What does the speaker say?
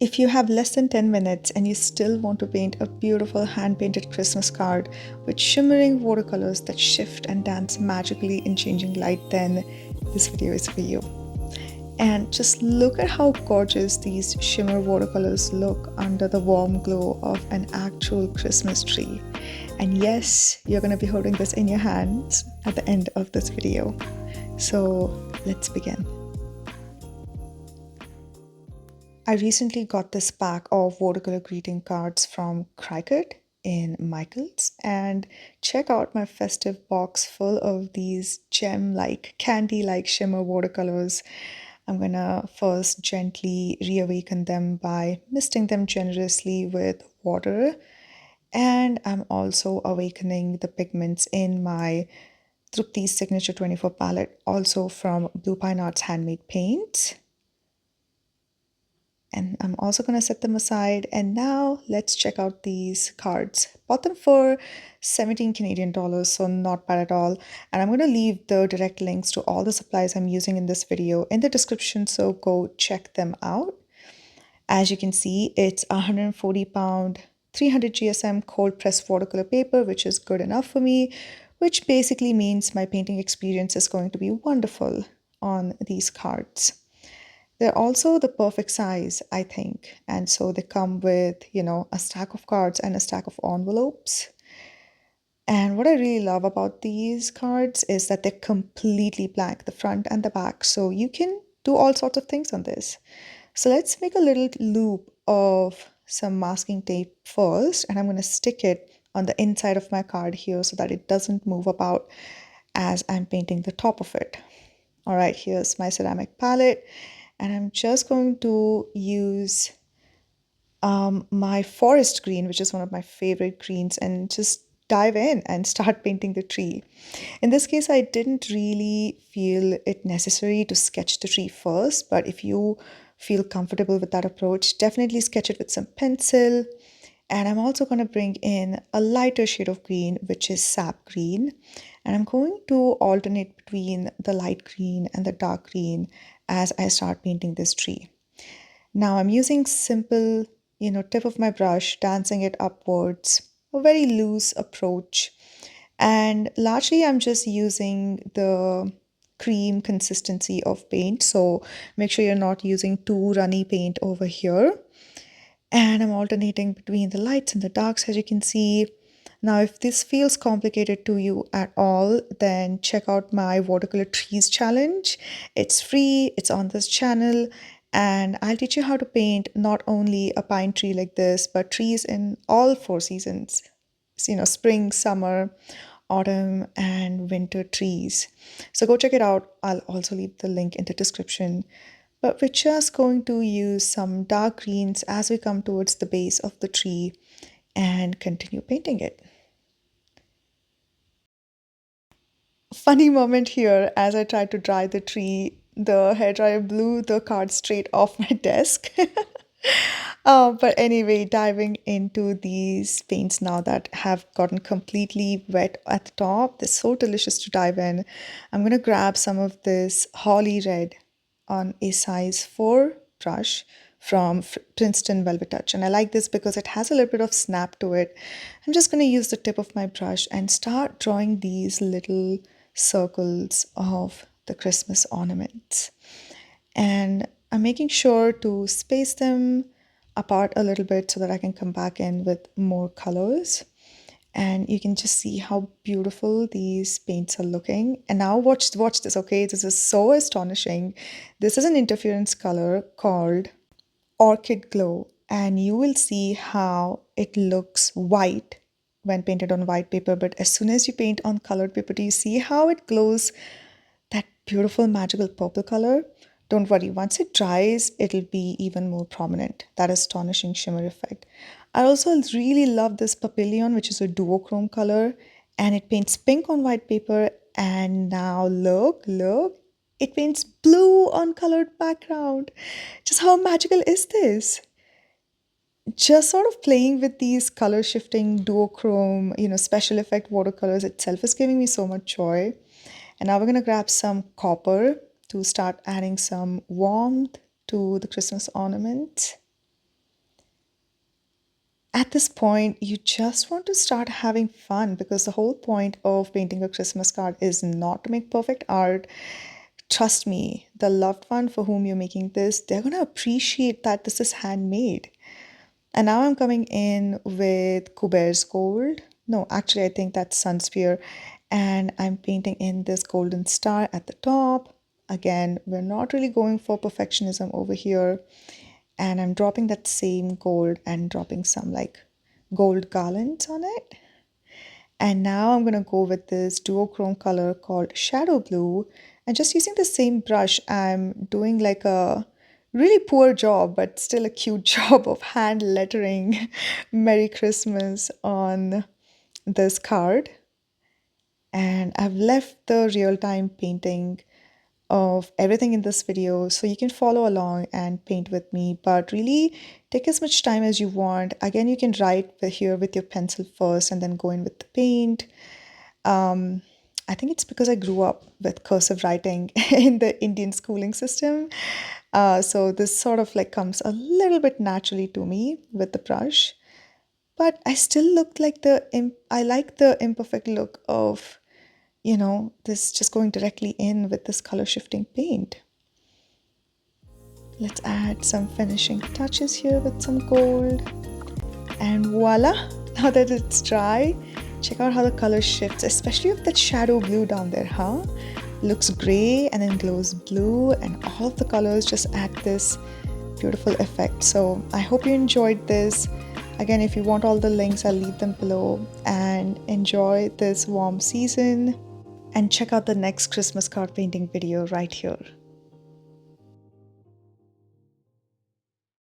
If you have less than 10 minutes and you still want to paint a beautiful hand-painted Christmas card with shimmering watercolors that shift and dance magically in changing light, then this video is for you. And just look at how gorgeous these shimmer watercolors look under the warm glow of an actual Christmas tree. And yes, you're going to be holding this in your hands at the end of this video. So let's begin. I recently got this pack of watercolor greeting cards from Cricut in Michael's, and check out my festive box full of these gem-like, candy-like shimmer watercolors. I'm gonna first gently reawaken them by misting them generously with water, and I'm also awakening the pigments in my Trupti's Signature 24 palette, also from Blue Pine Art's Handmade Paints. And I'm also going to set them aside. And now let's check out these cards. Bought them for 17 Canadian dollars, so not bad at all. And I'm going to leave the direct links to all the supplies I'm using in this video in the description, so go check them out. As you can see, it's 140 pound, 300 GSM cold pressed watercolor paper, which is good enough for me, which basically means my painting experience is going to be wonderful on these cards. They're also the perfect size, I think. And so they come with, a stack of cards and a stack of envelopes. And what I really love about these cards is that they're completely blank, the front and the back. So you can do all sorts of things on this. So let's make a little loop of some masking tape first. And I'm going to stick it on the inside of my card here so that it doesn't move about as I'm painting the top of it. All right, here's my ceramic palette. And I'm just going to use my forest green, which is one of my favorite greens, and just dive in and start painting the tree. In this case, I didn't really feel it necessary to sketch the tree first, but if you feel comfortable with that approach, definitely sketch it with some pencil. And I'm also going to bring in a lighter shade of green, which is sap green. And I'm going to alternate between the light green and the dark green as I start painting this tree. Now I'm using simple, tip of my brush, dancing it upwards, a very loose approach. And largely I'm just using the cream consistency of paint. So make sure you're not using too runny paint over here. And I'm alternating between the lights and the darks, as you can see. Now, if this feels complicated to you at all, then check out my Watercolor Trees Challenge. It's free, it's on this channel, and I'll teach you how to paint not only a pine tree like this, but trees in all four seasons. Spring, summer, autumn, and winter trees. So go check it out. I'll also leave the link in the description. But we're just going to use some dark greens as we come towards the base of the tree and continue painting it. Funny moment here, as I tried to dry the tree, the hairdryer blew the card straight off my desk. But anyway, diving into these paints now that have gotten completely wet at the top. They're so delicious to dive in. I'm going to grab some of this holly red on a size 4 brush from Princeton Velvet Touch. And I like this because it has a little bit of snap to it. I'm just going to use the tip of my brush and start drawing these little circles of the Christmas ornaments. And I'm making sure to space them apart a little bit so that I can come back in with more colors. And you can just see how beautiful these paints are looking. And now watch this, okay? This is so astonishing. This is an interference color called Orchid Glow, and you will see how it looks white when painted on white paper, but as soon as you paint on colored paper, do you see how it glows that beautiful magical purple color? Don't worry, once it dries, it'll be even more prominent. That astonishing shimmer effect. I also really love this papillon, which is a duochrome color, and it paints pink on white paper. And now look, it paints blue on colored background. Just how magical is this? Just sort of playing with these color shifting duochrome, special effect watercolors itself is giving me so much joy. And now we're going to grab some copper to start adding some warmth to the Christmas ornament. At this point, you just want to start having fun because the whole point of painting a Christmas card is not to make perfect art. Trust me, the loved one for whom you're making this, they're going to appreciate that this is handmade. And now I'm coming in with Kuber's Gold. No, actually, I think that's Sunspear. And I'm painting in this golden star at the top. Again, we're not really going for perfectionism over here. And I'm dropping that same gold and dropping some like gold garlands on it. And now I'm going to go with this duochrome color called Shadow Blue. And just using the same brush, I'm doing like a really poor job, but still a cute job of hand lettering Merry Christmas on this card. And I've left the real-time painting of everything in this video so you can follow along and paint with me, but really take as much time as you want. Again, you can write here with your pencil first and then go in with the paint. I think it's because I grew up with cursive writing in the Indian schooling system. So this sort of like comes a little bit naturally to me with the brush. But I still look like I like the imperfect look of, this just going directly in with this color shifting paint. Let's add some finishing touches here with some gold. And voila, now that it's dry, check out how the color shifts, especially with that shadow blue down there, huh? Looks gray and then glows blue, and all of the colors just add this beautiful effect. So I hope you enjoyed this. Again, if you want all the links, I'll leave them below, and enjoy this warm season and check out the next Christmas card painting video right here.